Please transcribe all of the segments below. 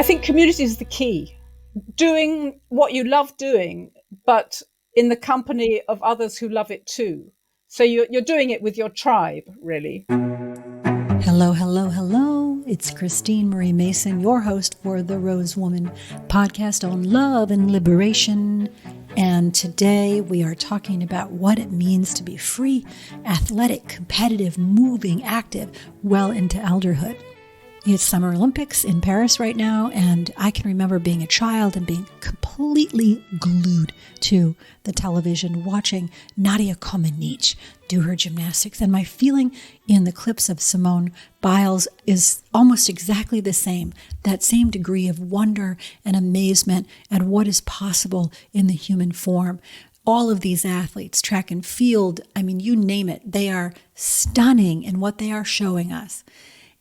I think community is the key. Doing what you love doing, but in the company of others who love it too. So you're doing it with your tribe, really. Hello, hello, hello. It's Christine Marie Mason, your host for the Rose Woman podcast on love and liberation. And today we are talking about what it means to be free, athletic, competitive, moving, active, well into elderhood. It's Summer Olympics in Paris right now, and I can remember being a child and being completely glued to the television, watching Nadia Comaneci do her gymnastics. And my feeling in the clips of Simone Biles is almost exactly the same, that same degree of wonder and amazement at what is possible in the human form. All of these athletes, track and field, I mean, you name it, they are stunning in what they are showing us.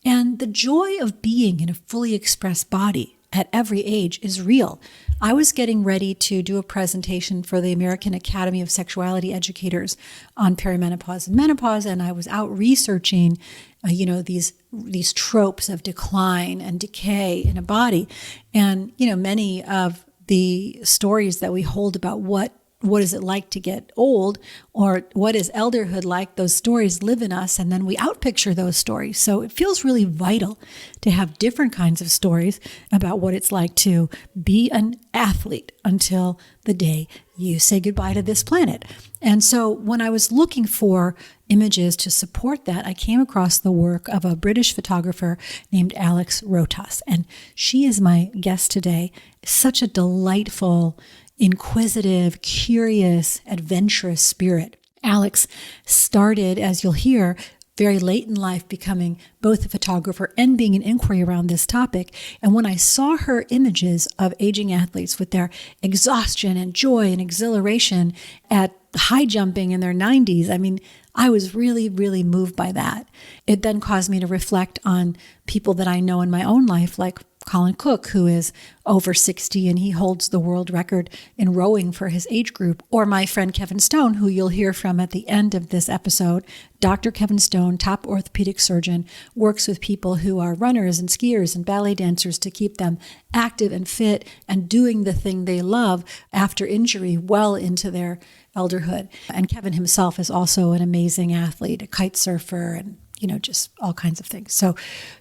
And the joy of being in a fully expressed body at every age is real. I was getting ready to do a presentation for the American Academy of Sexuality Educators on perimenopause and menopause, and I was out researching, these tropes of decline and decay in a body. And, many of the stories that we hold about what is it like to get old, or what is elderhood like, those stories live in us, and then we outpicture those stories. So it feels really vital to have different kinds of stories about what it's like to be an athlete until the day you say goodbye to this planet. And so when I was looking for images to support that, I came across the work of a British photographer named Alex Rotas, and she is my guest today. Such a delightful, inquisitive, curious, adventurous spirit. Alex started, as you'll hear, very late in life becoming both a photographer and being an inquiry around this topic. And when I saw her images of aging athletes with their exhaustion and joy and exhilaration at high jumping in their 90s, I mean, I was really, really moved by that. It then caused me to reflect on people that I know in my own life, like Colin Cook, who is over 60 and he holds the world record in rowing for his age group, or my friend Kevin Stone, who you'll hear from at the end of this episode. Dr. Kevin Stone, top orthopedic surgeon, works with people who are runners and skiers and ballet dancers to keep them active and fit and doing the thing they love after injury well into their elderhood. And Kevin himself is also an amazing athlete, a kite surfer, and just all kinds of things. So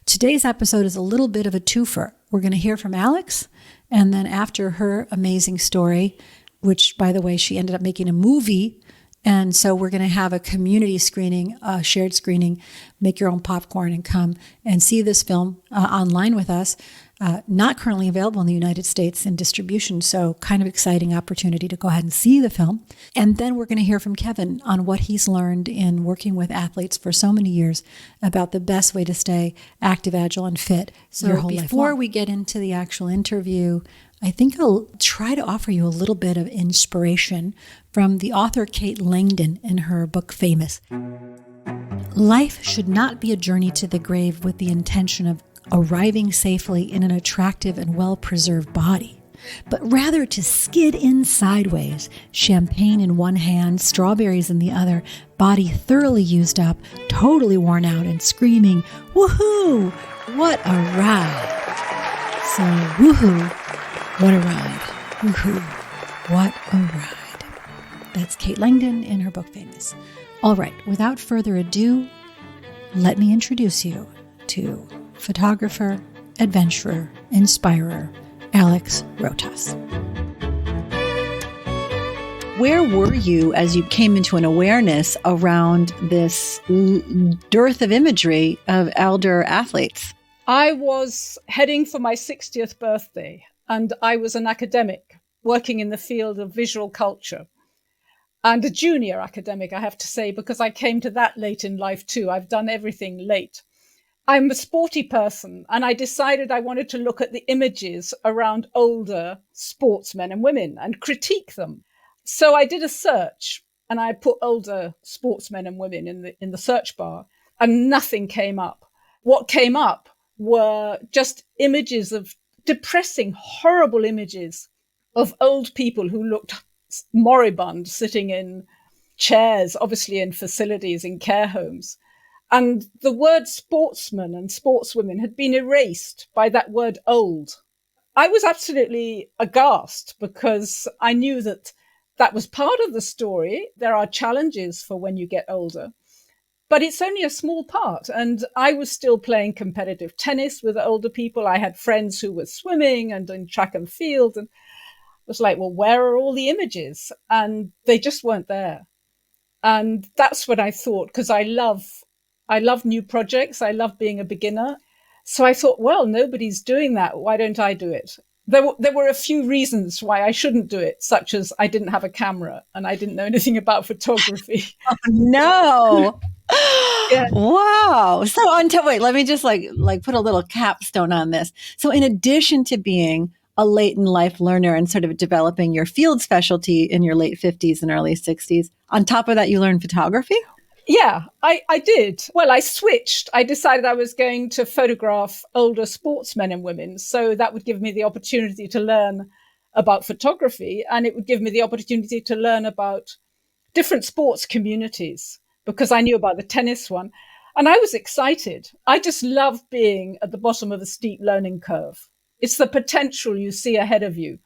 today's episode is a little bit of a twofer. We're going to hear from Alex, and then after her amazing story, which, by the way, she ended up making a movie, and so we're going to have a community screening, a shared screening, make your own popcorn and come and see this film online with us. Not currently available in the United States in distribution, so kind of exciting opportunity to go ahead and see the film. And then we're going to hear from Kevin on what he's learned in working with athletes for so many years about the best way to stay active, agile, and fit your whole life. Before we get into the actual interview, I think I'll try to offer you a little bit of inspiration from the author Kate Langdon in her book Famous. Life should not be a journey to the grave with the intention of arriving safely in an attractive and well-preserved body, but rather to skid in sideways, champagne in one hand, strawberries in the other, body thoroughly used up, totally worn out, and screaming, "Woohoo! What a ride!" So, woohoo! What a ride! Woohoo! What a ride! That's Kate Langdon in her book Famous. All right, without further ado, let me introduce you to photographer, adventurer, inspirer, Alex Rotas. Where were you as you came into an awareness around this dearth of imagery of elder athletes? I was heading for my 60th birthday, and I was an academic working in the field of visual culture. And a junior academic, I have to say, because I came to that late in life too. I've done everything late. I'm a sporty person, and I decided I wanted to look at the images around older sportsmen and women and critique them. So I did a search, and I put older sportsmen and women in the search bar, and nothing came up. What came up were just images of depressing, horrible images of old people who looked moribund, sitting in chairs, obviously in facilities, in care homes. And the word sportsman and sportswomen had been erased by that word old. I was absolutely aghast because I knew that that was part of the story. There are challenges for when you get older, but it's only a small part. And I was still playing competitive tennis with older people. I had friends who were swimming and in track and field. And I was like, well, where are all the images? And they just weren't there. And that's what I thought, because I love new projects. I love being a beginner. So I thought, well, nobody's doing that. Why don't I do it? There were a few reasons why I shouldn't do it, such as I didn't have a camera and I didn't know anything about photography. Oh, no. Yeah. Wow. So wait, let me just like put a little capstone on this. So in addition to being a late in life learner and sort of developing your field specialty in your late 50s and early 60s, on top of that, you learned photography? Yeah, I did. Well, I switched. I decided I was going to photograph older sportsmen and women. So that would give me the opportunity to learn about photography, and it would give me the opportunity to learn about different sports communities, because I knew about the tennis one. And I was excited. I just love being at the bottom of a steep learning curve. It's the potential you see ahead of you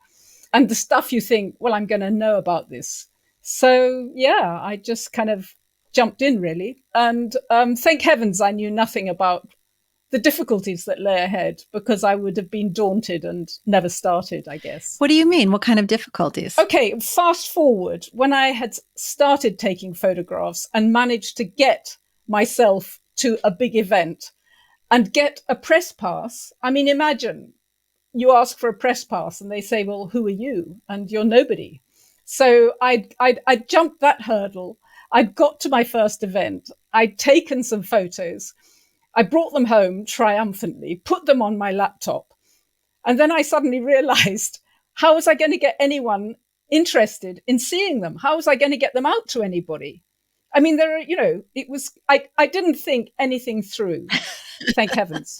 and the stuff you think, well, I'm going to know about this. So, yeah, I just kind of jumped in, really. And thank heavens I knew nothing about the difficulties that lay ahead, because I would have been daunted and never started, I guess. What do you mean? What kind of difficulties? Okay, fast forward. When I had started taking photographs and managed to get myself to a big event and get a press pass, I mean, imagine you ask for a press pass and they say, well, who are you? And you're nobody. So I'd jumped that hurdle. I'd got to my first event. I'd taken some photos. I brought them home triumphantly, put them on my laptop. And then I suddenly realized, how was I going to get anyone interested in seeing them? How was I going to get them out to anybody? I mean, I didn't think anything through, thank heavens.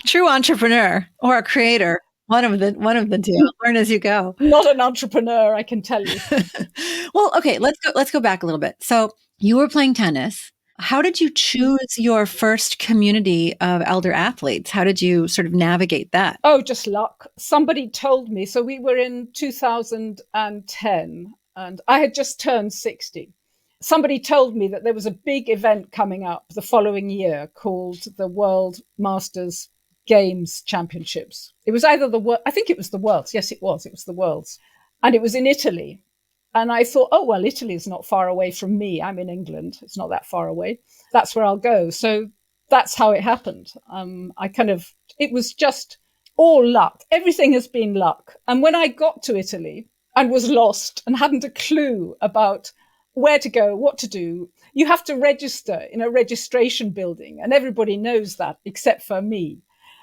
True entrepreneur or a creator. One of the two. Learn as you go. Not an entrepreneur, I can tell you. Well, okay, let's go back a little bit. So you were playing tennis. How did you choose your first community of elder athletes? How did you sort of navigate that? Oh, just luck. Somebody told me. So we were in 2010 and I had just turned 60. Somebody told me that there was a big event coming up the following year called the World Masters Games Championships. It was either I think it was the Worlds. Yes, it was. It was the Worlds. And it was in Italy. And I thought, oh, well, Italy is not far away from me. I'm in England. It's not that far away. That's where I'll go. So that's how it happened. It was just all luck. Everything has been luck. And when I got to Italy and was lost and hadn't a clue about where to go, what to do, you have to register in a registration building. And everybody knows that except for me.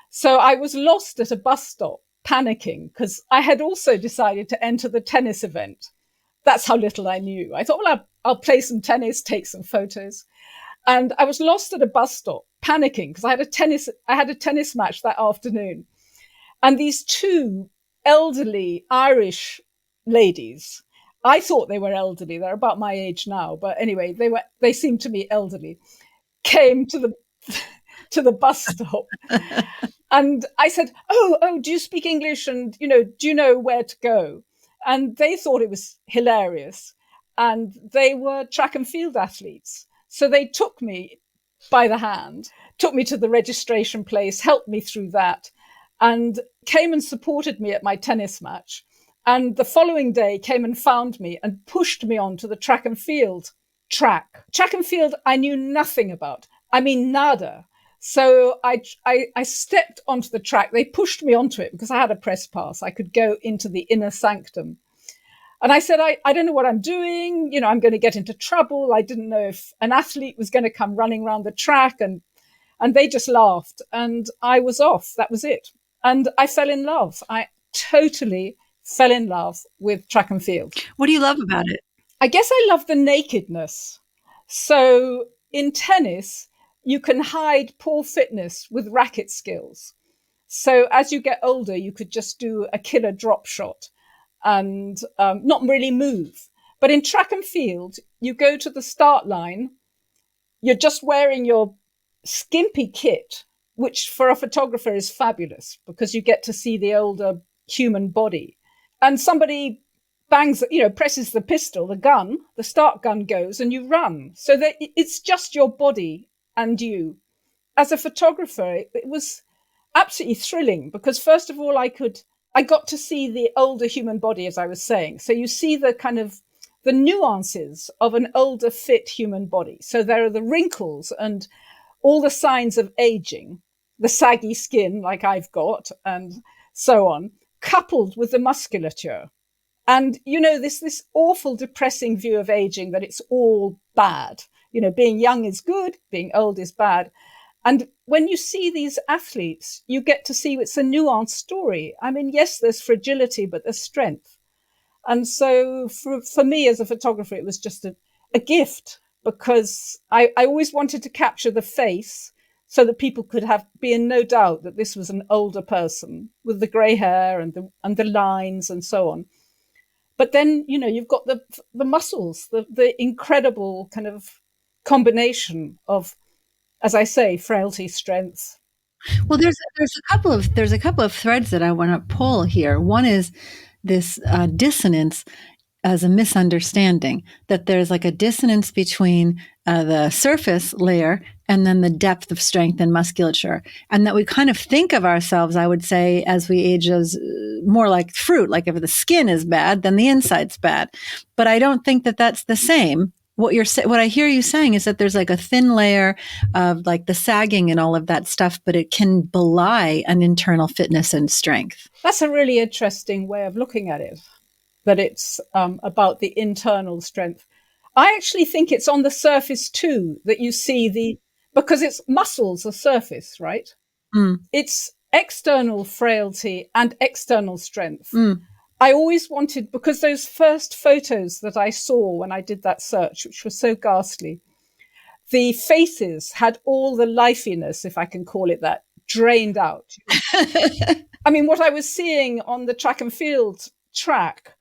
So I was lost at a bus stop, panicking, because I had also decided to enter the tennis event. That's how little I knew. I thought, well, I'll play some tennis, take some photos. And I was lost at a bus stop, panicking, because I had a tennis match that afternoon. And these two elderly Irish ladies, I thought they were elderly. They're about my age now. But anyway, they seemed to me elderly, came to the bus stop. And I said, oh, do you speak English? And, do you know where to go? And they thought it was hilarious. And they were track and field athletes. So they took me by the hand, took me to the registration place, helped me through that, and came and supported me at my tennis match. And the following day came and found me and pushed me onto the track and field track. Track and field, I knew nothing about. I mean, nada. So I stepped onto the track. They pushed me onto it because I had a press pass. I could go into the inner sanctum. And I said, I don't know what I'm doing. I'm going to get into trouble. I didn't know if an athlete was going to come running around the track. And they just laughed. And I was off. That was it. And I fell in love. I totally fell in love with track and field. What do you love about it? I guess I love the nakedness. So in tennis, you can hide poor fitness with racket skills. So as you get older, you could just do a killer drop shot and not really move. But in track and field, you go to the start line, you're just wearing your skimpy kit which for a photographer is fabulous because you get to see the older human body. And somebody bangs, presses the pistol, the start gun goes, and you run. So that it's just your body and you. As a photographer, it was absolutely thrilling because first of all, I got to see the older human body, as I was saying. So you see the kind of the nuances of an older, fit human body. So there are the wrinkles and all the signs of aging, the saggy skin like I've got, and so on, coupled with the musculature. And, this awful, depressing view of aging, that it's all bad. Being young is good, being old is bad. And when you see these athletes, you get to see it's a nuanced story. I mean, yes, there's fragility, but there's strength. And so for me as a photographer, it was just a gift because I always wanted to capture the face so that people could be in no doubt that this was an older person with the grey hair and the lines and so on. But then, you've got the muscles, the incredible kind of combination of, as I say, frailty, strength. Well, there's a couple of threads that I want to pull here. One is this dissonance as a misunderstanding, that there's like a dissonance between the surface layer and then the depth of strength and musculature. And that we kind of think of ourselves, I would say, as we age, as more like fruit. Like if the skin is bad, then the inside's bad. But I don't think that that's the same. What I hear you saying is that there's like a thin layer of like the sagging and all of that stuff, but it can belie an internal fitness and strength. That's a really interesting way of looking at it, that it's about the internal strength. I actually think it's on the surface too, that you see because it's muscles, the surface, right? Mm. It's external frailty and external strength. Mm. I always wanted, because those first photos that I saw when I did that search, which was so ghastly, the faces had all the lifiness, if I can call it that, drained out. I mean, what I was seeing on the track and field track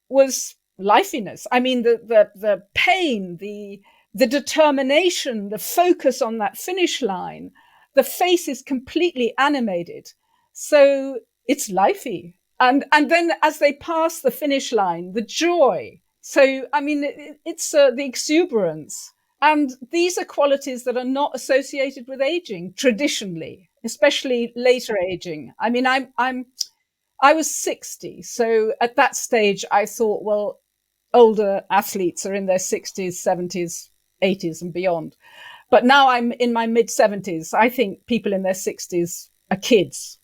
was lifiness. I mean, the pain, the determination, the focus on that finish line, the face is completely animated. So it's lifey. And then as they pass the finish line, the joy. So, I mean, it's the exuberance. And these are qualities that are not associated with aging traditionally, especially later aging. I mean, I was 60. So at that stage, I thought, well, older athletes are in their 60s, 70s, 80s and beyond. But now I'm in my mid 70s. I think people in their 60s are kids,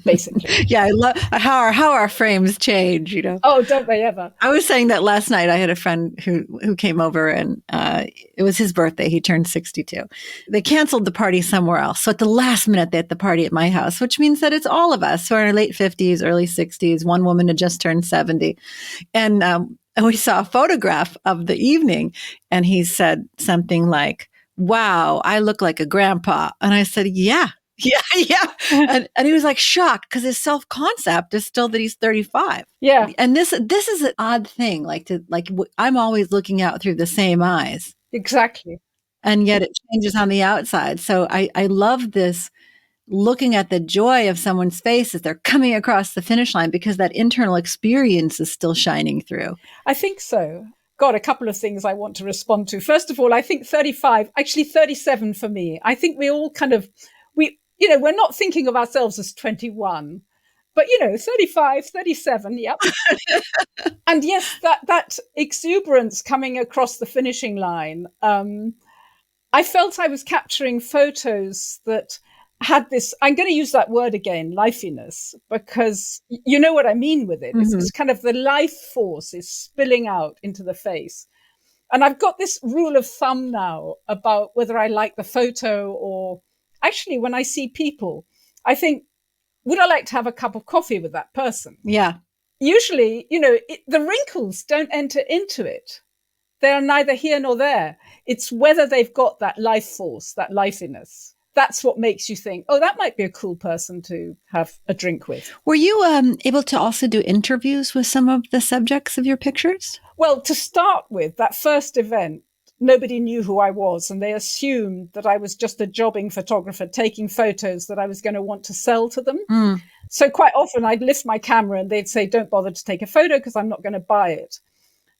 basically. Yeah, I love how our frames change, Oh, don't they ever? I was saying that last night. I had a friend who came over and it was his birthday. He turned 62. They canceled the party somewhere else. So at the last minute, they had the party at my house, which means that it's all of us who are in our late 50s, early 60s. One woman had just turned 70. And we saw a photograph of the evening and he said something like, "Wow, I look like a grandpa." And I said, yeah. And he was like shocked because his self-concept is still that he's 35. Yeah. And this is an odd thing, I'm always looking out through the same eyes. Exactly. And yet it changes on the outside. So I love this, looking at the joy of someone's face as they're coming across the finish line, because that internal experience is still shining through. I think so. God, a couple of things I want to respond to. First of all, I think 35, actually 37 for me. I think we all kind of, we're not thinking of ourselves as 21, but 35, 37, yep. And yes, that exuberance coming across the finishing line, I felt I was capturing photos that had this, I'm going to use that word again, lifiness, because you know what I mean with it. Mm-hmm. It's kind of the life force is spilling out into the face. And I've got this rule of thumb now about whether I like the photo or actually when I see people, I think, would I like to have a cup of coffee with that person? Yeah. Usually, the wrinkles don't enter into it. They're neither here nor there. It's whether they've got that life force, that lifiness. That's what makes you think, oh, that might be a cool person to have a drink with. Were you able to also do interviews with some of the subjects of your pictures? Well, to start with, that first event, nobody knew who I was, and they assumed that I was just a jobbing photographer taking photos that I was going to want to sell to them. So quite often I'd lift my camera and they'd say, don't bother to take a photo because I'm not going to buy it.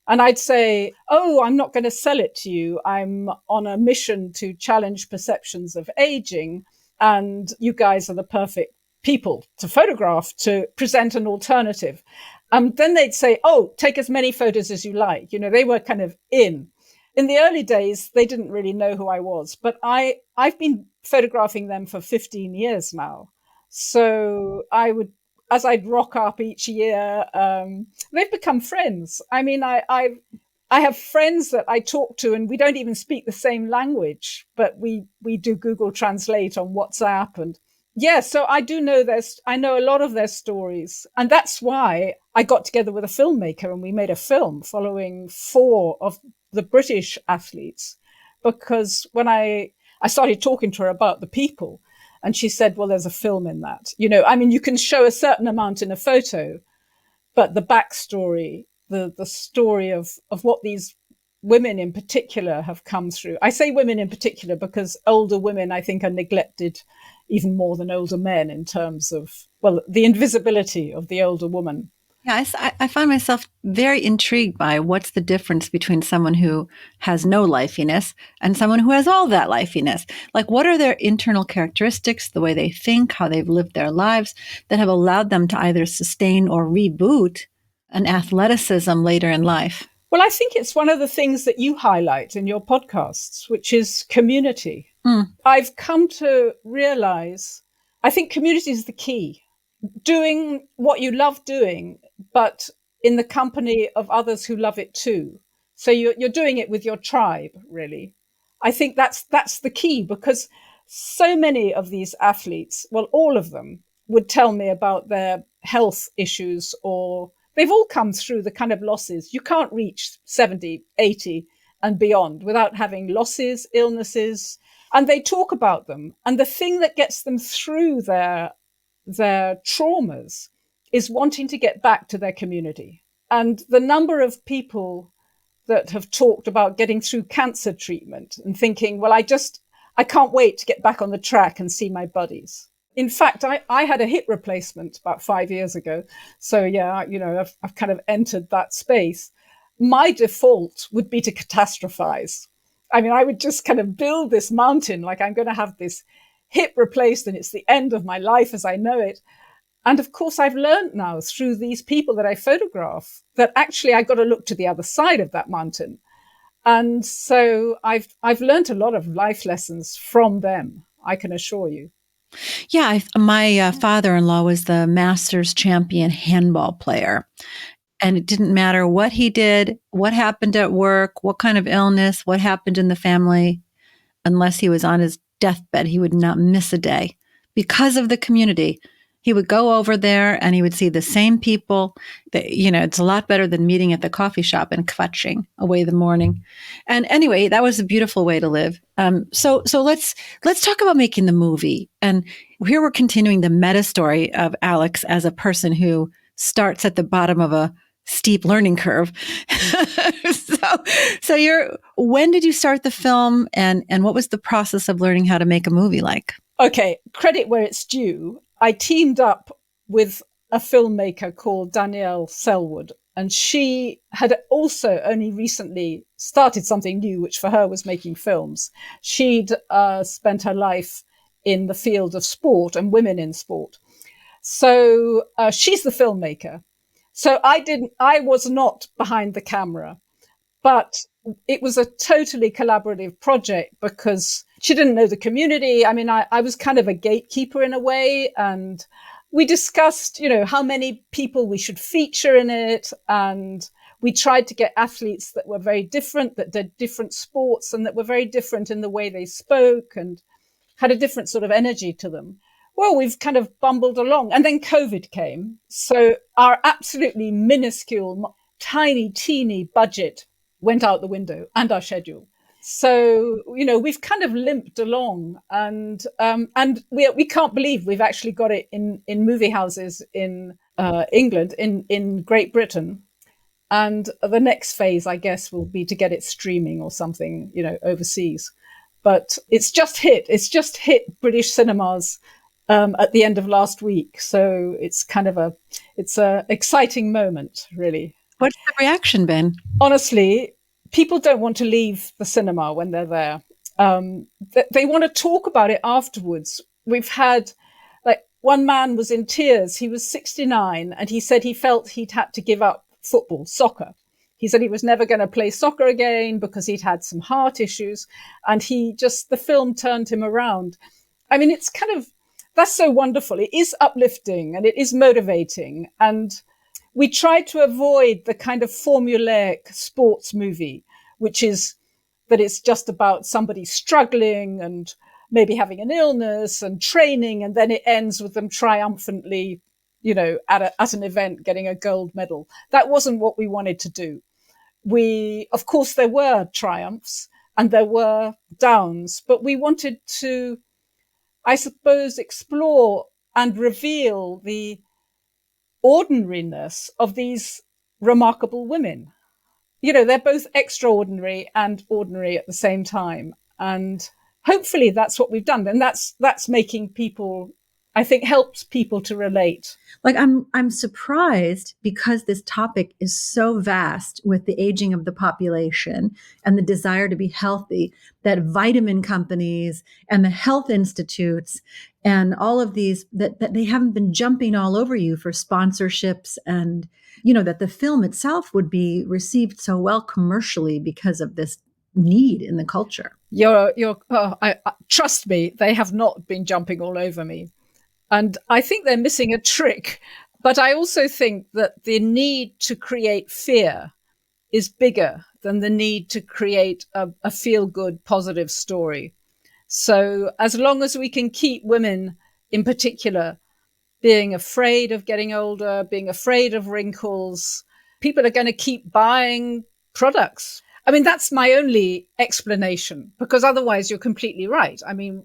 And I'd say, oh, I'm not going to sell it to you. I'm on a mission to challenge perceptions of aging, and you guys are the perfect people to photograph to present an alternative. Then they'd say, oh, take as many photos as you like. You know, they were kind of in. In the early days, they didn't really know who I was, but I've been photographing them for 15 years now. So as I'd rock up each year, they've become friends. I mean, I have friends that I talk to, and we don't even speak the same language, but we do Google Translate on WhatsApp. And yeah, so I know a lot of their stories. And that's why I got together with a filmmaker and we made a film following 4 of the British athletes, because when I started talking to her about the people, and she said, well, there's a film in that. You know, I mean, you can show a certain amount in a photo, but the backstory, the story of what these women in particular have come through. I say women in particular because older women, I think, are neglected even more than older men in terms of, well, the invisibility of the older woman. Yeah, I find myself very intrigued by what's the difference between someone who has no lifiness and someone who has all that lifiness. Like, what are their internal characteristics, the way they think, how they've lived their lives that have allowed them to either sustain or reboot an athleticism later in life? Well, I think it's one of the things that you highlight in your podcasts, which is community. I've come to realize, I think community is the key. Doing what you love doing, but in the company of others who love it too. So you're doing it with your tribe, really. I think that's the key, because so many of these athletes, well, all of them would tell me about their health issues, or they've all come through the kind of losses. You can't reach 70, 80 and beyond without having losses, illnesses, and they talk about them. And the thing that gets them through their traumas is wanting to get back to their community. And the number of people that have talked about getting through cancer treatment and thinking, well, I can't wait to get back on the track and see my buddies. In fact, I had a hip replacement about 5 years ago. So yeah, you know, I've kind of entered that space. My default would be to catastrophize. I mean, I would just kind of build this mountain, like I'm going to have this hip replaced and it's the end of my life as I know it. And of course, I've learned now through these people that I photograph that actually I got to look to the other side of that mountain. And so I've learned a lot of life lessons from them, I can assure you. Yeah, my father-in-law was the Masters champion handball player. And it didn't matter what he did, what happened at work, what kind of illness, what happened in the family, unless he was on his deathbed, he would not miss a day because of the community. He would go over there and he would see the same people. That, you know, it's a lot better than meeting at the coffee shop and kvetching away the morning. And anyway, that was a beautiful way to live. So let's talk about making the movie. And here we're continuing the meta story of Alex as a person who starts at the bottom of a steep learning curve. So when did you start the film, and what was the process of learning how to make a movie like? Okay, credit where it's due. I teamed up with a filmmaker called Danielle Selwood, and she had also only recently started something new, which for her was making films. She'd spent her life in the field of sport and women in sport. So she's the filmmaker. So I was not behind the camera, but it was a totally collaborative project because she didn't know the community. I mean, I was kind of a gatekeeper in a way, and we discussed, you know, how many people we should feature in it. And we tried to get athletes that were very different, that did different sports and that were very different in the way they spoke and had a different sort of energy to them. Well, we've kind of bumbled along. And then COVID came. So our absolutely minuscule, tiny, teeny budget went out the window, and our schedule. So, you know, we've kind of limped along, and we can't believe we've actually got it in movie houses in England, in Great Britain. And the next phase, I guess, will be to get it streaming or something, overseas. But it's just hit British cinemas at the end of last week. So it's kind of it's a exciting moment, really. What's the reaction been? Honestly, people don't want to leave the cinema when they're there. They want to talk about it afterwards. We've had, one man was in tears. He was 69 and he said he felt he'd had to give up football, soccer. He said he was never going to play soccer again because he'd had some heart issues, and the film turned him around. I mean, it's that's so wonderful. It is uplifting and it is motivating. And we try to avoid the kind of formulaic sports movie, which is that it's just about somebody struggling and maybe having an illness and training, and then it ends with them triumphantly, at an event getting a gold medal. That wasn't what we wanted to do. Of course, there were triumphs and there were downs, but we wanted to, I suppose, explore and reveal the ordinariness of these remarkable women. They're both extraordinary and ordinary at the same time. And hopefully that's what we've done. And that's making people, I think, helps people to relate. Like I'm surprised, because this topic is so vast with the aging of the population and the desire to be healthy, that vitamin companies and the health institutes and all of these, that they haven't been jumping all over you for sponsorships, and, that the film itself would be received so well commercially because of this need in the culture. Trust me, they have not been jumping all over me. And I think they're missing a trick. But I also think that the need to create fear is bigger than the need to create a feel-good, positive story. So as long as we can keep women in particular being afraid of getting older, being afraid of wrinkles, people are going to keep buying products. I mean, that's my only explanation, because otherwise you're completely right. I mean,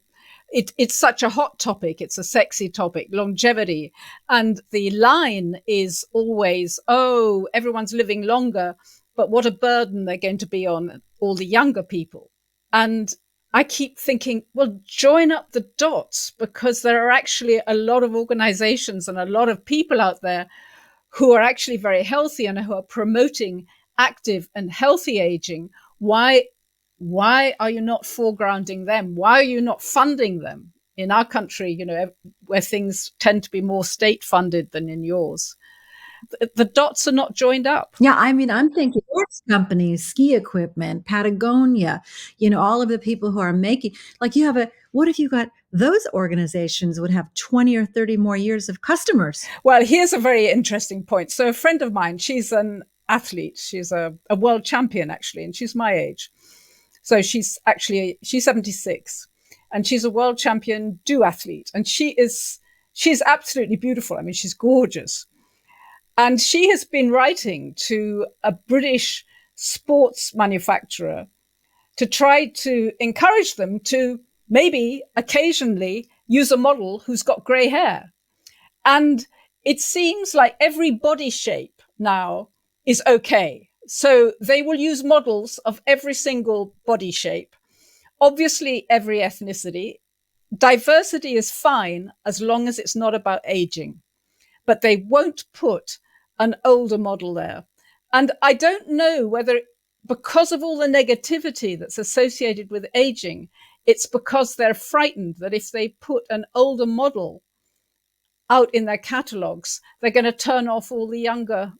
it's such a hot topic. It's a sexy topic, longevity. And the line is always, oh, everyone's living longer, but what a burden they're going to be on all the younger people. And I keep thinking, well, join up the dots, because there are actually a lot of organizations and a lot of people out there who are actually very healthy and who are promoting active and healthy aging. Why are you not foregrounding them? Why are you not funding them? In our country, where things tend to be more state funded than in yours, the dots are not joined up. Yeah, I mean, I'm thinking sports companies, ski equipment, Patagonia, all of the people who are making, what if you got those organizations would have 20 or 30 more years of customers? Well, here's a very interesting point. So a friend of mine, she's an athlete. She's a world champion, actually, and she's my age. So she's 76, and she's a world champion duathlete. And she's absolutely beautiful. I mean, she's gorgeous. And she has been writing to a British sports manufacturer to try to encourage them to maybe occasionally use a model who's got grey hair. And it seems like every body shape now is okay. So they will use models of every single body shape, obviously every ethnicity. Diversity is fine as long as it's not about aging, but they won't put an older model there. And I don't know whether, because of all the negativity that's associated with aging, it's because they're frightened that if they put an older model out in their catalogs, they're going to turn off all the younger,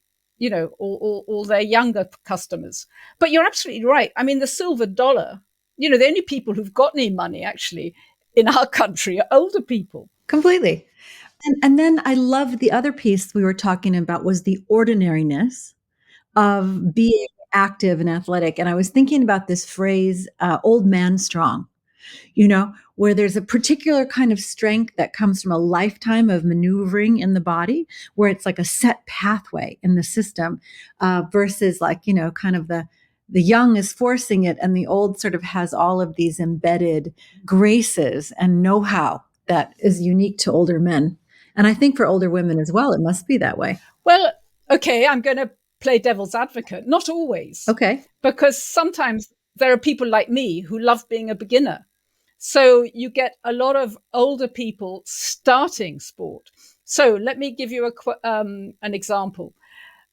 all their younger customers. But you're absolutely right. I mean, the silver dollar, the only people who've got any money actually in our country are older people. Completely. And then I love the other piece we were talking about was the ordinariness of being active and athletic. And I was thinking about this phrase, old man strong, where there's a particular kind of strength that comes from a lifetime of maneuvering in the body, where it's like a set pathway in the system, versus kind of the young is forcing it, and the old sort of has all of these embedded graces and know-how that is unique to older men. And I think for older women as well, it must be that way. Well, okay, I'm going to play devil's advocate. Not always. Okay. Because sometimes there are people like me who love being a beginner. So you get a lot of older people starting sport. So let me give you an example.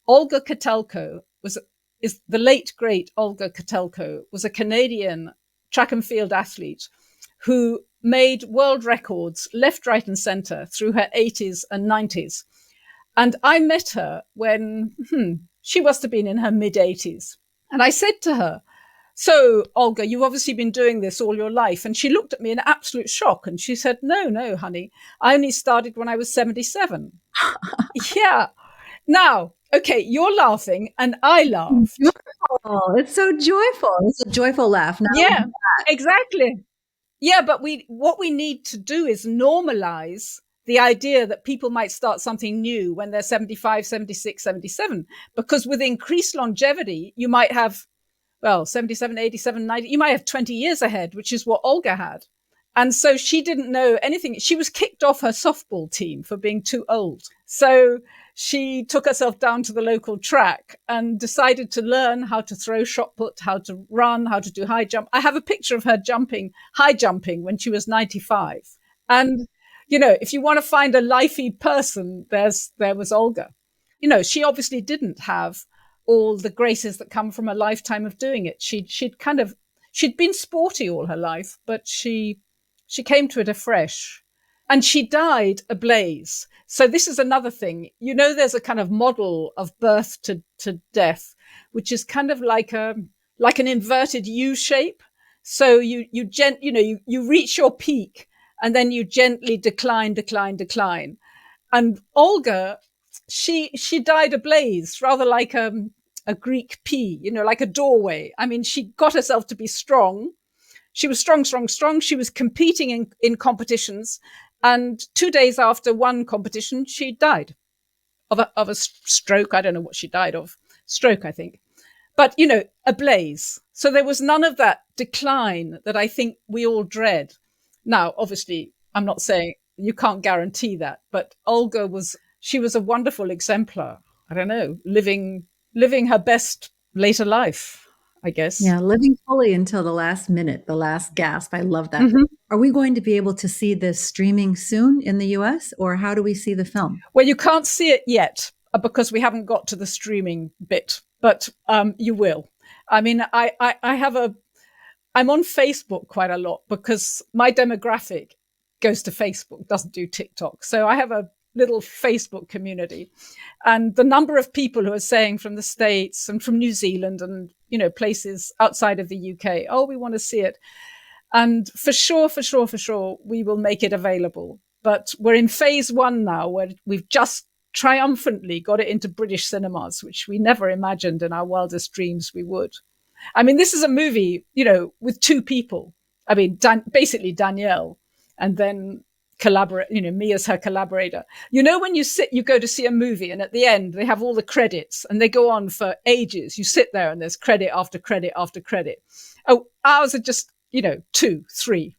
Olga Kotelko is the late great Olga Kotelko was a Canadian track and field athlete who made world records left, right, and center through her 80s and 90s. And I met her when she must have been in her mid 80s. And I said to her, "So, Olga, you've obviously been doing this all your life." And she looked at me in absolute shock. And she said, no, honey, I only started when I was 77. Yeah. Now, okay, you're laughing and I laughed. Oh, it's so joyful. It's a joyful laugh. Yeah, exactly. Yeah, but what we need to do is normalize the idea that people might start something new when they're 75, 76, 77, because with increased longevity, you might have, 77, 87, 90, you might have 20 years ahead, which is what Olga had. And so she didn't know anything. She was kicked off her softball team for being too old. So she took herself down to the local track and decided to learn how to throw shot put, how to run, how to do high jump. I have a picture of her high jumping when she was 95. And, if you want to find a lifey person, there was Olga. She obviously didn't have all the graces that come from a lifetime of doing it. She'd been sporty all her life, but she came to it afresh. And she died ablaze. So this is another thing. There's a kind of model of birth to death, which is kind of like an inverted U shape. So you reach your peak and then you gently decline. And Olga, she died ablaze, rather like a Greek P, like a doorway. I mean, she got herself to be strong. She was strong. She was competing in competitions. And 2 days after one competition, she died of a stroke. I don't know what she died of. Stroke, I think. But, ablaze. So there was none of that decline that I think we all dread. Now, obviously, I'm not saying you can't guarantee that, but Olga was a wonderful exemplar. I don't know, living her best later life, I guess. Yeah, living fully until the last minute, the last gasp. I love that. Mm-hmm. Are we going to be able to see this streaming soon in the US, or how do we see the film? Well, you can't see it yet because we haven't got to the streaming bit, but you will. I mean, I'm on Facebook quite a lot because my demographic goes to Facebook, doesn't do TikTok. So I have a little Facebook community, and the number of people who are saying from the States and from New Zealand and places outside of the UK, oh, we want to see it. And for sure, we will make it available. But we're in phase 1 now, where we've just triumphantly got it into British cinemas, which we never imagined in our wildest dreams we would. I mean, this is a movie, with 2 people. I mean, basically Danielle, and then me as her collaborator. When you go to see a movie and at the end they have all the credits and they go on for ages. You sit there and there's credit after credit after credit. Oh, ours are just, 2, 3,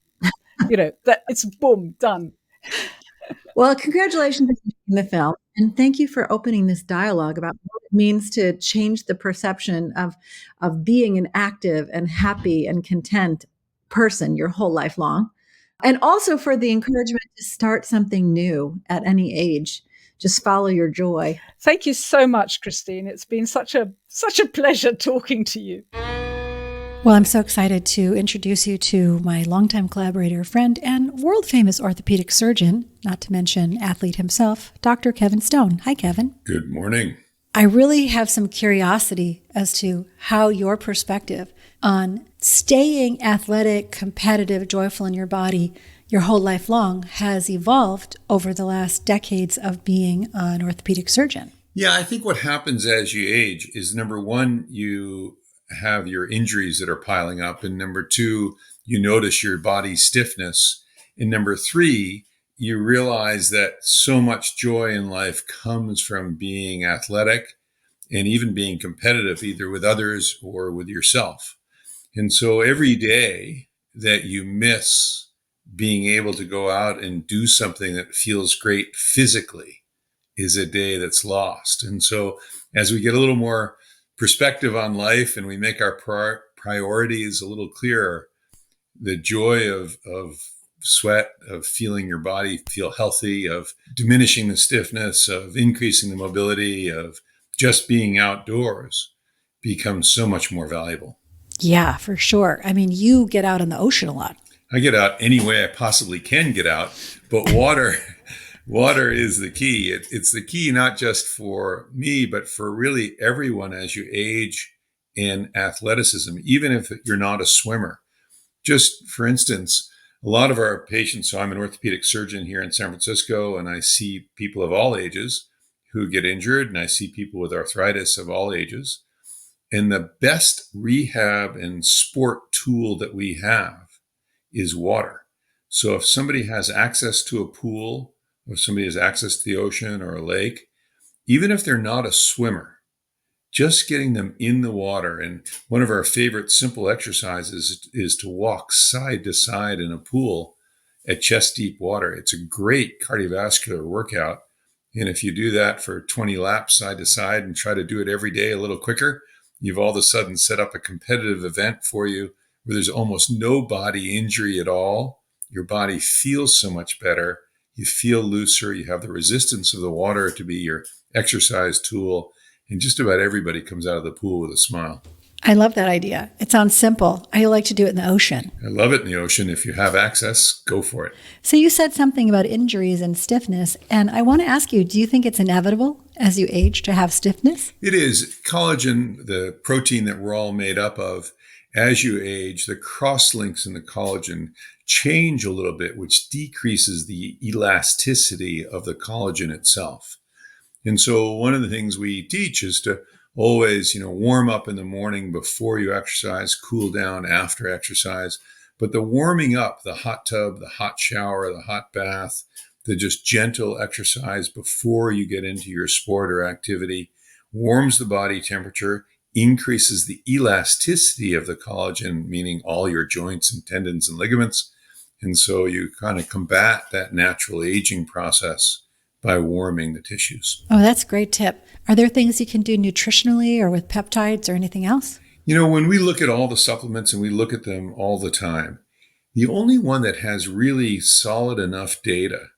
that it's boom, done. Well, congratulations on the film. And thank you for opening this dialogue about what it means to change the perception of being an active and happy and content person your whole life long. And also for the encouragement to start something new at any age. Just follow your joy. Thank you so much, Christine. It's been such a pleasure talking to you. Well, I'm so excited to introduce you to my longtime collaborator, friend, and world-famous orthopedic surgeon, not to mention athlete himself, Dr. Kevin Stone. Hi, Kevin. Good morning. I really have some curiosity as to how your perspective on staying athletic, competitive, joyful in your body your whole life long has evolved over the last decades of being an orthopedic surgeon. Yeah, I think what happens as you age is, number one, you have your injuries that are piling up. And number 2, you notice your body's stiffness. And number 3, you realize that so much joy in life comes from being athletic and even being competitive, either with others or with yourself. And so every day that you miss being able to go out and do something that feels great physically, is a day that's lost. And so as we get a little more perspective on life and we make our priorities a little clearer, the joy of sweat, of feeling your body feel healthy, of diminishing the stiffness, of increasing the mobility, of just being outdoors becomes so much more valuable. Yeah, for sure. I mean, you get out in the ocean a lot. I get out any way I possibly can get out, but water is the key. It's the key not just for me, but for really everyone as you age in athleticism, even if you're not a swimmer. Just for instance, a lot of our patients, so I'm an orthopedic surgeon here in San Francisco, and I see people of all ages who get injured, and I see people with arthritis of all ages. And the best rehab and sport tool that we have is water. So if somebody has access to a pool, or if somebody has access to the ocean or a lake, even if they're not a swimmer, just getting them in the water. And one of our favorite simple exercises is to walk side to side in a pool at chest deep water. It's a great cardiovascular workout. And if you do that for 20 laps side to side and try to do it every day a little quicker, you've all of a sudden set up a competitive event for you where there's almost no body injury at all. Your body feels so much better. You feel looser. You have the resistance of the water to be your exercise tool. And just about everybody comes out of the pool with a smile. I love that idea. It sounds simple. I like to do it in the ocean. I love it in the ocean. If you have access, go for it. So you said something about injuries and stiffness, and I want to ask you, do you think it's inevitable as you age to have stiffness? It is. Collagen, the protein that we're all made up of, as you age, the cross-links in the collagen change a little bit, which decreases the elasticity of the collagen itself. And so one of the things we teach is to always, warm up in the morning before you exercise, cool down after exercise. But the warming up, the hot tub, the hot shower, the hot bath, the just gentle exercise before you get into your sport or activity warms the body temperature, increases the elasticity of the collagen, meaning all your joints and tendons and ligaments. And so you kind of combat that natural aging process by warming the tissues. Oh, that's a great tip. Are there things you can do nutritionally or with peptides or anything else? When we look at all the supplements and we look at them all the time, the only one that has really solid enough data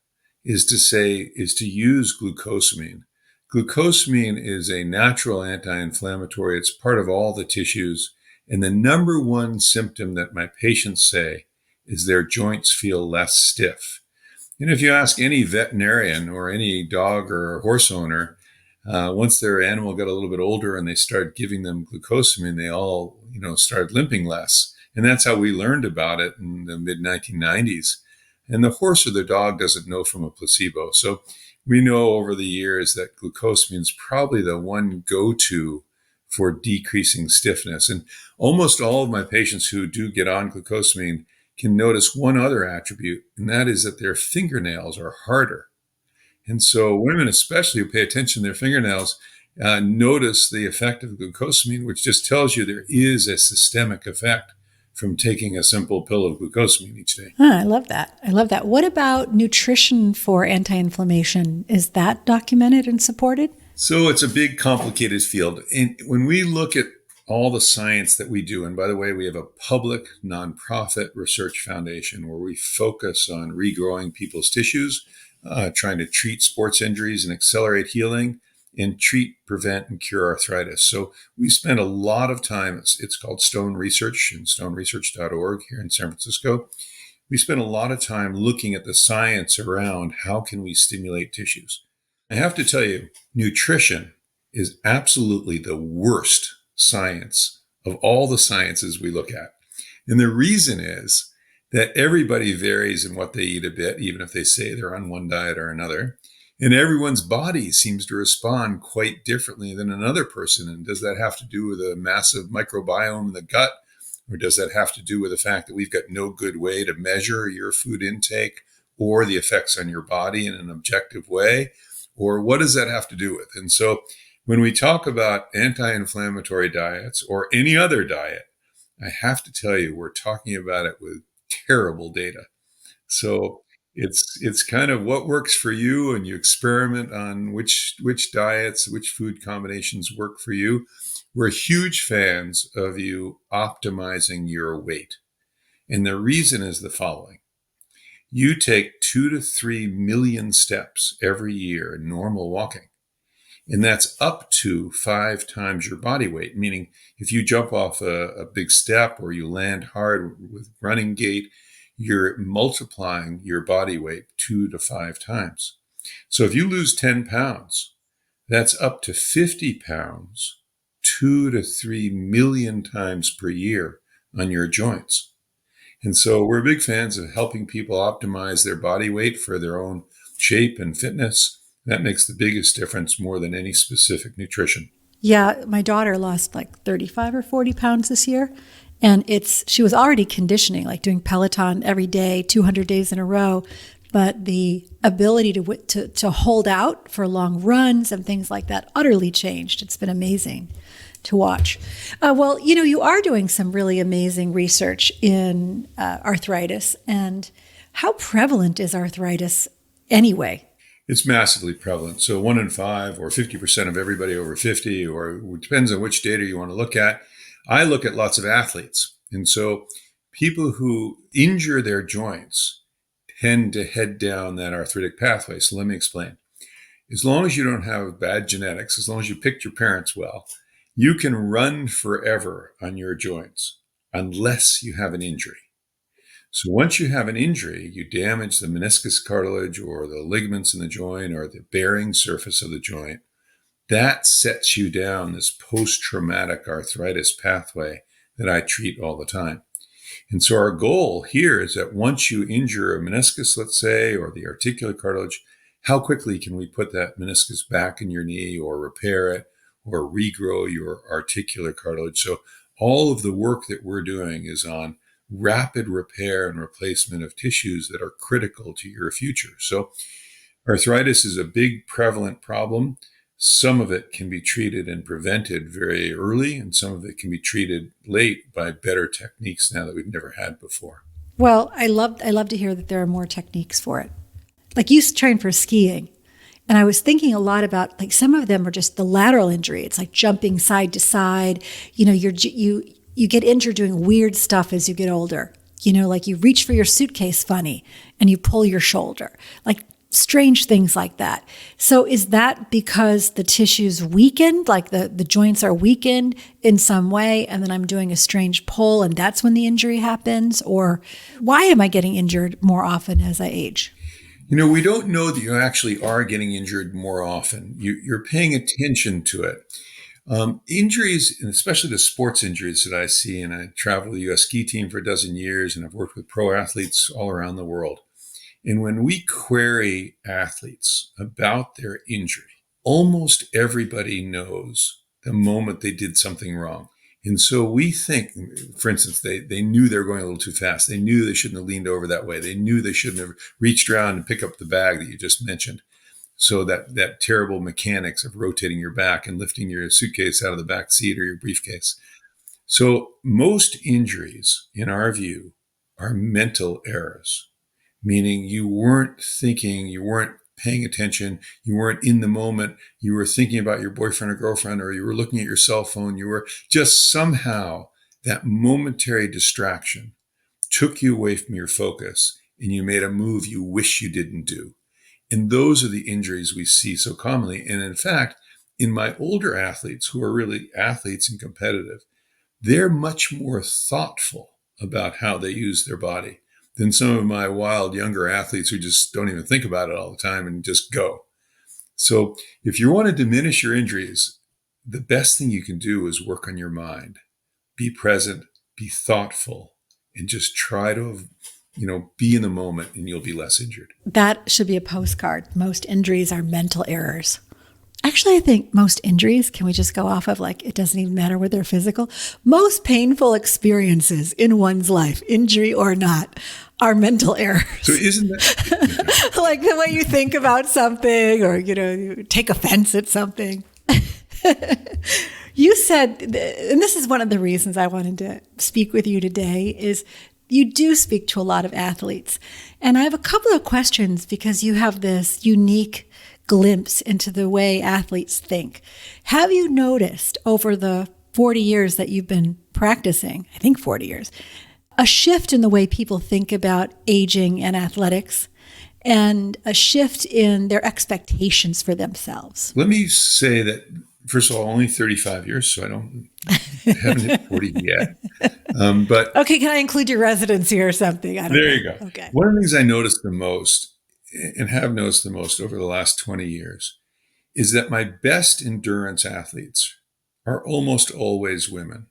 is to use glucosamine. Glucosamine is a natural anti-inflammatory. It's part of all the tissues. And the number one symptom that my patients say is their joints feel less stiff. And if you ask any veterinarian or any dog or horse owner, once their animal got a little bit older and they started giving them glucosamine, they all, started limping less. And that's how we learned about it in the mid-1990s. And the horse or the dog doesn't know from a placebo. So we know over the years that glucosamine is probably the one go-to for decreasing stiffness. And almost all of my patients who do get on glucosamine can notice one other attribute, and that is that their fingernails are harder. And so women, especially who pay attention to their fingernails, notice the effect of glucosamine, which just tells you there is a systemic effect from taking a simple pill of glucosamine each day. I love that. What about nutrition for anti-inflammation? Is that documented and supported? So it's a big, complicated field. And when we look at all the science that we do, and by the way, we have a public nonprofit research foundation where we focus on regrowing people's tissues, trying to treat sports injuries and accelerate healing, and treat, prevent, and cure arthritis. So we spend a lot of time, it's called Stone Research and stoneresearch.org here in San Francisco. We spend a lot of time looking at the science around how can we stimulate tissues. I have to tell you, nutrition is absolutely the worst science of all the sciences we look at. And the reason is that everybody varies in what they eat a bit, even if they say they're on one diet or another. And everyone's body seems to respond quite differently than another person. And does that have to do with a massive microbiome in the gut? Or does that have to do with the fact that we've got no good way to measure your food intake or the effects on your body in an objective way? Or what does that have to do with? And so when we talk about anti-inflammatory diets or any other diet, I have to tell you, we're talking about it with terrible data. So It's kind of what works for you, and you experiment on which diets, which food combinations work for you. We're huge fans of you optimizing your weight. And the reason is the following. You take 2 to 3 million steps every year in normal walking. And that's up to 5 times your body weight, meaning if you jump off a big step or you land hard with running gait, you're multiplying your body weight 2 to 5 times. So if you lose 10 pounds, that's up to 50 pounds, 2 to 3 million times per year on your joints. And so we're big fans of helping people optimize their body weight for their own shape and fitness. That makes the biggest difference more than any specific nutrition. Yeah, my daughter lost like 35 or 40 pounds this year. And she was already conditioning, like doing Peloton every day, 200 days in a row. But the ability to hold out for long runs and things like that utterly changed. It's been amazing to watch. Well, you are doing some really amazing research in arthritis. And how prevalent is arthritis anyway? It's massively prevalent. So 1 in 5 or 50% of everybody over 50, or it depends on which data you want to look at. I look at lots of athletes. And so people who injure their joints tend to head down that arthritic pathway. So let me explain. As long as you don't have bad genetics, as long as you picked your parents well, you can run forever on your joints unless you have an injury. So once you have an injury, you damage the meniscus cartilage or the ligaments in the joint or the bearing surface of the joint. That sets you down this post-traumatic arthritis pathway that I treat all the time. And so our goal here is that once you injure a meniscus, let's say, or the articular cartilage, how quickly can we put that meniscus back in your knee or repair it or regrow your articular cartilage? So all of the work that we're doing is on rapid repair and replacement of tissues that are critical to your future. So arthritis is a big prevalent problem. Some of it can be treated and prevented very early, and some of it can be treated late by better techniques now that we've never had before. Well, I love to hear that there are more techniques for it. Like you train for skiing, and I was thinking a lot about like some of them are just the lateral injury. It's like jumping side to side. You get injured doing weird stuff as you get older. Like you reach for your suitcase funny and you pull your shoulder. Like strange things like that. So is that because the tissue's weakened, like the joints are weakened in some way, and then I'm doing a strange pull and that's when the injury happens? Or why am I getting injured more often as I age? We don't know that you actually are getting injured more often. You're paying attention to it. Injuries, and especially the sports injuries that I see, and I traveled the U.S. ski team for a dozen years, and I've worked with pro athletes all around the world. And when we query athletes about their injury, almost everybody knows the moment they did something wrong. And so we think, for instance, they knew they were going a little too fast. They knew they shouldn't have leaned over that way. They knew they shouldn't have reached around and pick up the bag that you just mentioned. So that terrible mechanics of rotating your back and lifting your suitcase out of the back seat or your briefcase. So most injuries, in our view, are mental errors, meaning you weren't thinking, you weren't paying attention, you weren't in the moment, you were thinking about your boyfriend or girlfriend, or you were looking at your cell phone, you were just somehow that momentary distraction took you away from your focus and you made a move you wish you didn't do. And those are the injuries we see so commonly. And in fact, in my older athletes who are really athletes and competitive, they're much more thoughtful about how they use their body than some of my wild younger athletes who just don't even think about it all the time and just go. So if you want to diminish your injuries, the best thing you can do is work on your mind. Be present, be thoughtful, and just try to be in the moment and you'll be less injured. That should be a postcard. Most injuries are mental errors. Actually, I think most injuries, can we just go off of like, it doesn't even matter whether they're physical. Most painful experiences in one's life, injury or not, are mental errors. So isn't that? Like the way you think about something or, you take offense at something. You said, and this is one of the reasons I wanted to speak with you today, is you do speak to a lot of athletes. And I have a couple of questions because you have this unique glimpse into the way athletes think. Have you noticed over the 40 years that you've been practicing, I think 40 years, a shift in the way people think about aging and athletics and a shift in their expectations for themselves? Let me say that, first of all, only 35 years, so haven't hit 40 yet. But okay, can I include your residency or something? I don't know. There you go. Okay. One of the things I noticed the most and have noticed the most over the last 20 years is that my best endurance athletes are almost always women.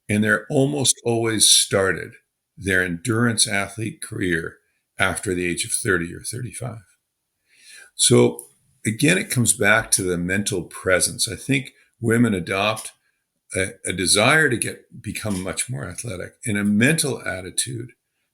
And they're almost always started their endurance athlete career after the age of 30 or 35. So again, it comes back to the mental presence. I think women adopt a desire to become much more athletic and a mental attitude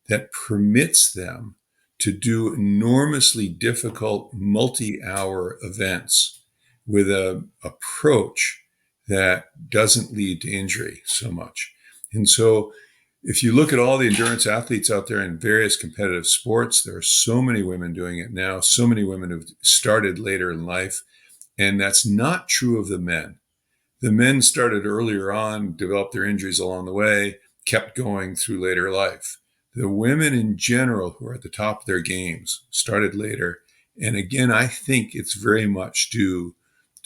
that permits them to do enormously difficult multi-hour events with an approach that doesn't lead to injury so much. And so if you look at all the endurance athletes out there in various competitive sports, there are so many women doing it now, so many women who've started later in life. And that's not true of the men. The men started earlier on, developed their injuries along the way, kept going through later life. The women in general who are at the top of their games started later. And again, I think it's very much due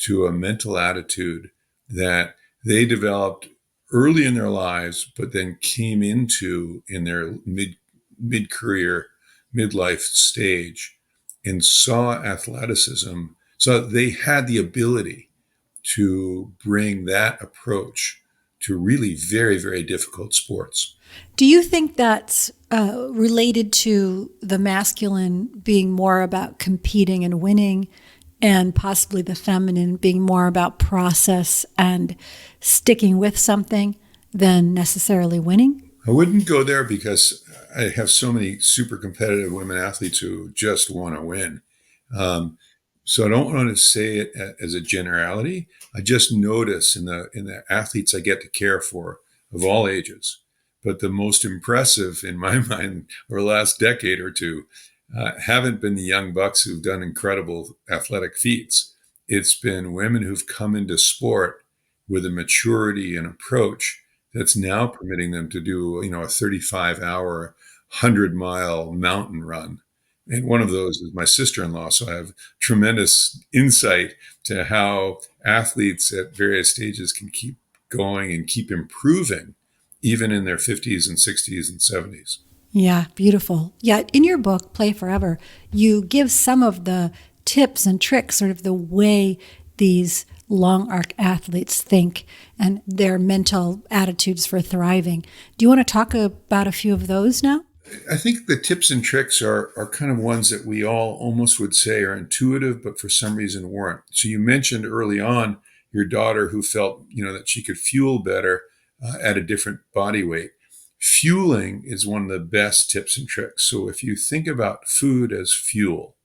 to a mental attitude that they developed early in their lives, but then came into in their mid-career, midlife stage and saw athleticism. So they had the ability to bring that approach to really very, very difficult sports. Do you think that's related to the masculine being more about competing and winning, and possibly the feminine being more about process and sticking with something than necessarily winning? I wouldn't go there because I have so many super competitive women athletes who just want to win. So I don't want to say it as a generality. I just notice in the athletes I get to care for of all ages, but the most impressive in my mind over the last decade or two haven't been the young bucks who've done incredible athletic feats. It's been women who've come into sport with a maturity and approach that's now permitting them to do, a 35-hour, 100-mile mountain run. And one of those is my sister-in-law. So I have tremendous insight to how athletes at various stages can keep going and keep improving, even in their 50s and 60s and 70s. Yeah, beautiful. Yeah, in your book, Play Forever, you give some of the tips and tricks, sort of the way these long arc athletes think and their mental attitudes for thriving. Do you want to talk about a few of those now? I think the tips and tricks are kind of ones that we all almost would say are intuitive, but for some reason weren't. So you mentioned early on your daughter who felt, that she could fuel better at a different body weight. Fueling is one of the best tips and tricks. So if you think about food as fuel,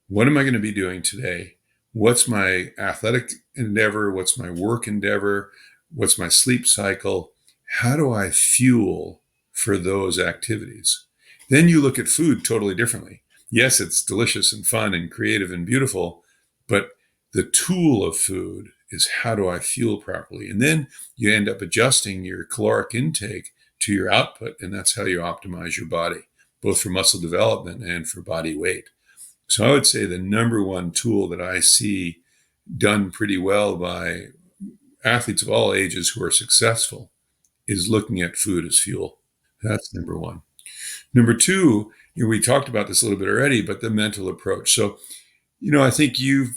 what am I going to be doing today? What's my athletic endeavor? What's my work endeavor? What's my sleep cycle? How do I fuel for those activities? Then you look at food totally differently. Yes, it's delicious and fun and creative and beautiful, but the tool of food is how do I fuel properly? And then you end up adjusting your caloric intake to your output, and that's how you optimize your body, both for muscle development and for body weight. So I would say the number one tool that I see done pretty well by athletes of all ages who are successful is looking at food as fuel. That's number one. Number two, we talked about this a little bit already, but the mental approach. So, I think you've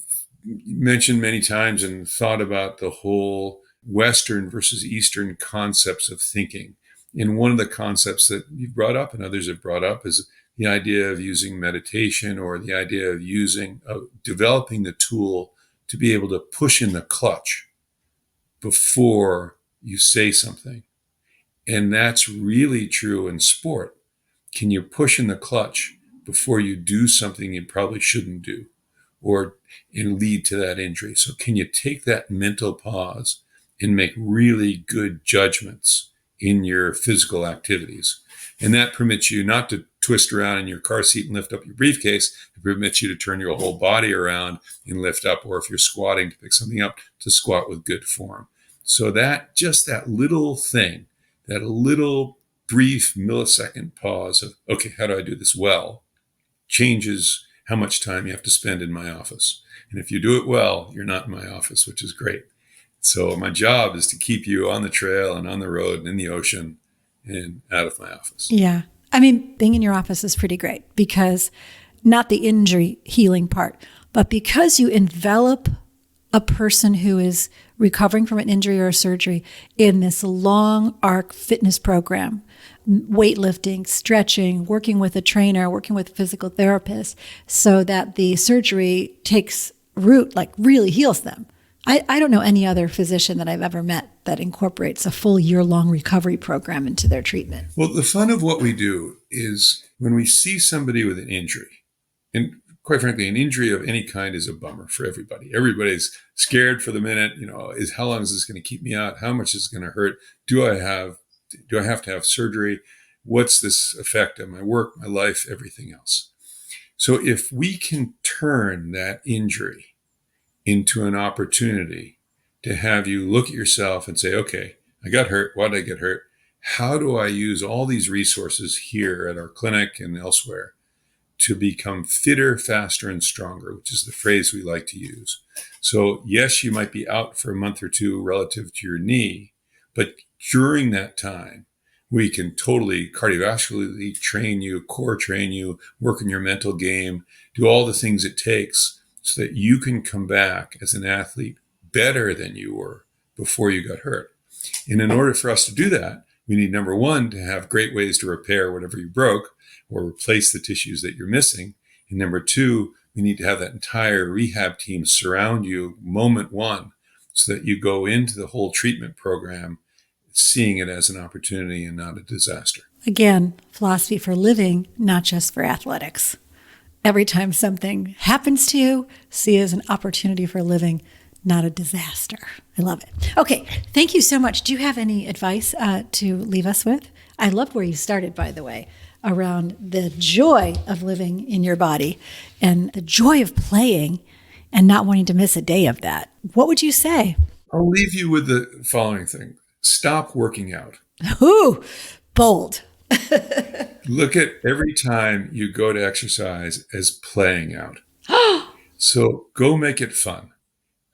mentioned many times and thought about the whole Western versus Eastern concepts of thinking. And one of the concepts that you've brought up and others have brought up is the idea of using meditation, or the idea of developing the tool to be able to push in the clutch before you say something. And that's really true in sport. Can you push in the clutch before you do something you probably shouldn't do and lead to that injury? So can you take that mental pause and make really good judgments in your physical activities. And that permits you not to twist around in your car seat and lift up your briefcase. It permits you to turn your whole body around and lift up, or if you're squatting to pick something up, to squat with good form. So that little thing, that little brief millisecond pause of, okay, how do I do this well, changes how much time you have to spend in my office. And if you do it well, you're not in my office, which is great. So my job is to keep you on the trail and on the road and in the ocean and out of my office. Yeah. I mean, being in your office is pretty great because not the injury healing part, but because you envelop a person who is recovering from an injury or a surgery in this long arc fitness program, weightlifting, stretching, working with a trainer, working with a physical therapist, so that the surgery takes root, like really heals them. I don't know any other physician that I've ever met that incorporates a full year-long recovery program into their treatment. Well, the fun of what we do is when we see somebody with an injury, and quite frankly, an injury of any kind is a bummer for everybody. Everybody's scared for the minute, is how long is this going to keep me out? How much is it going to hurt? Do I have to have surgery? What's this effect on my work, my life, everything else? So if we can turn that injury into an opportunity to have you look at yourself and say, okay, I got hurt. Why did I get hurt? How do I use all these resources here at our clinic and elsewhere to become fitter, faster, and stronger, which is the phrase we like to use. So yes, you might be out for a month or two relative to your knee, but during that time, we can totally cardiovascularly train you, core train you, work on your mental game, do all the things it takes so that you can come back as an athlete better than you were before you got hurt. And in order for us to do that, we need, number one, to have great ways to repair whatever you broke or replace the tissues that you're missing. And number two, we need to have that entire rehab team surround you moment one so that you go into the whole treatment program seeing it as an opportunity and not a disaster. Again, philosophy for living, not just for athletics. Every time something happens to you, see it as an opportunity for living, not a disaster. I love it. Okay, thank you so much. Do you have any advice to leave us with? I loved where you started, by the way, around the joy of living in your body and the joy of playing and not wanting to miss a day of that. What would you say? I'll leave you with the following thing. Stop working out. Ooh, bold. Look at every time you go to exercise as playing out. So go make it fun.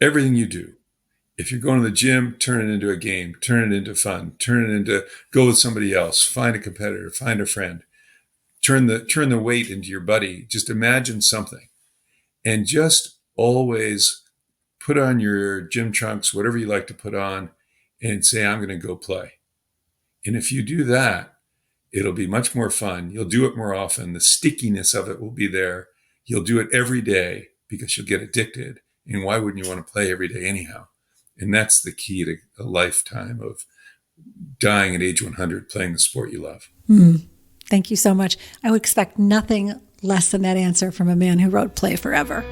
Everything you do. If you're going to the gym, turn it into a game, turn it into fun, turn it into go with somebody else, find a competitor, find a friend, turn the weight into your buddy. Just imagine something and just always put on your gym trunks, whatever you like to put on, and say, I'm going to go play. And if you do that, it'll be much more fun. You'll do it more often. The stickiness of it will be there. You'll do it every day because you'll get addicted. And why wouldn't you want to play every day anyhow? And that's the key to a lifetime of dying at age 100 playing the sport you love. Thank you so much. I would expect nothing less than that answer from a man who wrote Play Forever.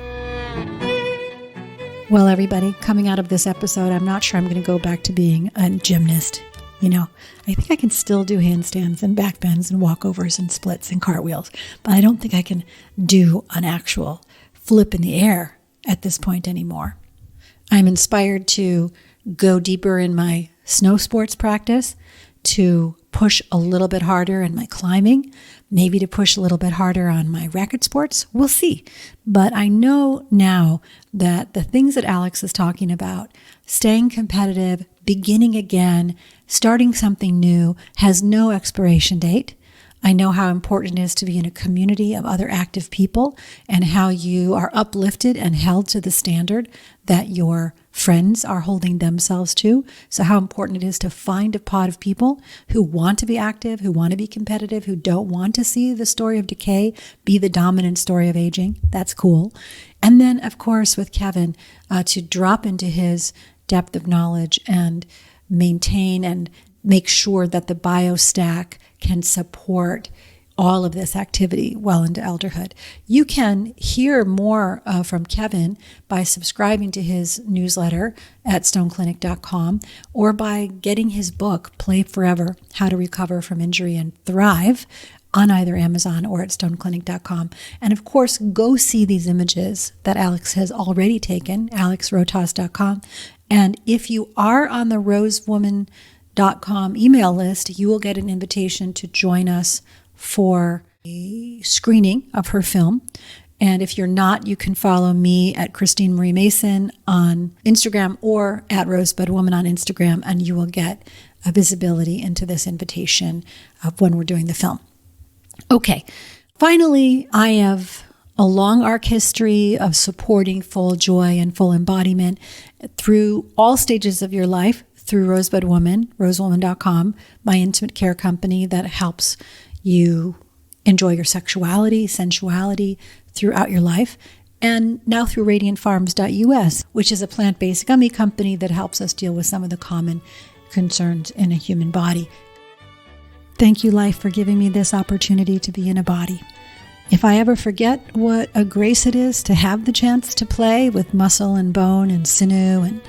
Well, everybody, coming out of this episode, I'm not sure I'm going to go back to being a gymnast. I think I can still do handstands and back bends and walkovers and splits and cartwheels, but I don't think I can do an actual flip in the air at this point anymore. I'm inspired to go deeper in my snow sports practice, to push a little bit harder in my climbing, maybe to push a little bit harder on my racket sports. We'll see. But I know now that the things that Alex is talking about, staying competitive, beginning again, starting something new, has no expiration date. I know how important it is to be in a community of other active people and how you are uplifted and held to the standard that your friends are holding themselves to. So how important it is to find a pod of people who want to be active, who want to be competitive, who don't want to see the story of decay be the dominant story of aging. That's cool. And then, of course, with Kevin, to drop into his depth of knowledge and maintain and make sure that the BioStack can support all of this activity well into elderhood. You can hear more from Kevin by subscribing to his newsletter at stoneclinic.com or by getting his book, Play Forever, How to Recover from Injury and Thrive, on either Amazon or at stoneclinic.com. And of course, go see these images that Alex has already taken, alexrotas.com. And if you are on the rosewoman.com email list, you will get an invitation to join us for a screening of her film. And if you're not, you can follow me at Christine Marie Mason on Instagram or at Rosebud Woman on Instagram, and you will get a visibility into this invitation of when we're doing the film. Okay, finally, I have a long arc history of supporting full joy and full embodiment through all stages of your life through Rosebud Woman, rosewoman.com, my intimate care company that helps you enjoy your sexuality, sensuality throughout your life, and now through radiantfarms.us, which is a plant-based gummy company that helps us deal with some of the common concerns in a human body. Thank you, life, for giving me this opportunity to be in a body. If I ever forget what a grace it is to have the chance to play with muscle and bone and sinew and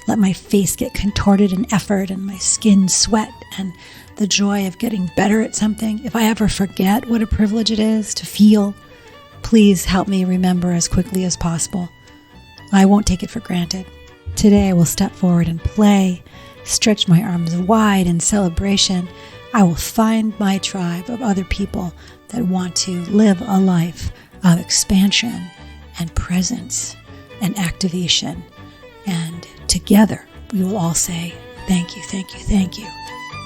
let my face get contorted in effort and my skin sweat and the joy of getting better at something, if I ever forget what a privilege it is to feel, please help me remember as quickly as possible. I won't take it for granted. Today I will step forward and play, stretch my arms wide in celebration. I will find my tribe of other people that want to live a life of expansion and presence and activation. And together we will all say, thank you, thank you, thank you,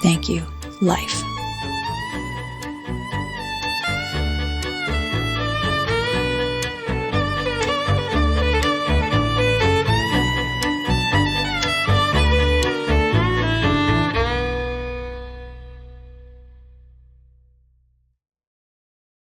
thank you, life.